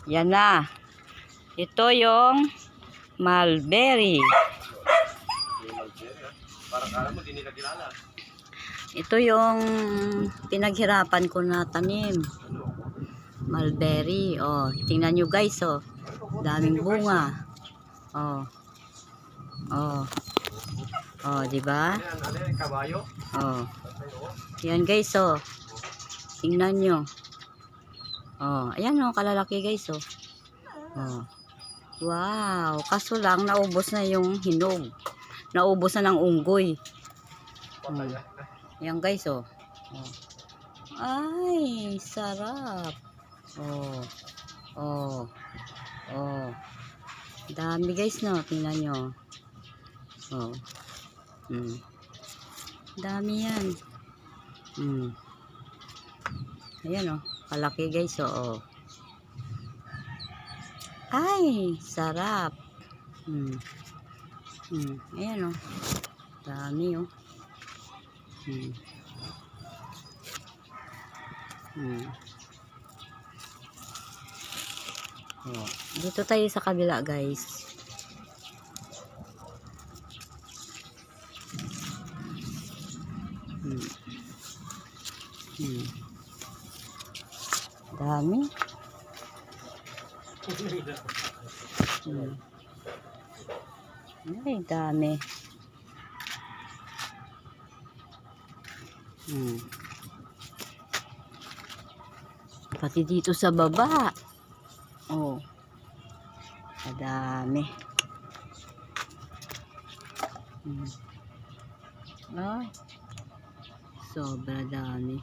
Yan na. Ito yung mulberry. Parang kala mo, di nila kilala. Ito yung pinaghirapan ko na tanim. Mulberry. Oh, tingnan nyo guys, oh. Daming bunga. Oh. Oh. Oh, di ba? Ano yan, kabayo? Oh. Yan guys, oh. Tingnan nyo. Oh, ayan oh, kalalaki guys, oh. Oh. Wow, kaso lang naubos na yung hinog. Naubos na ng unggoy. Yan guys, oh. Oh. Ay, sarap. Oh. Oh. Oh. Dami guys, no. Tingnan nyo. Oh. Dami yan. Ayan, oh. Kalaki guys, oh. Ay, sarap. Ayan, oh. Dami, oh. Oh. Dito tayo sa kabila, guys. Dami. Ay, dami. Pati dito sa baba. Oh. Kadami. Ay. Sobra dami.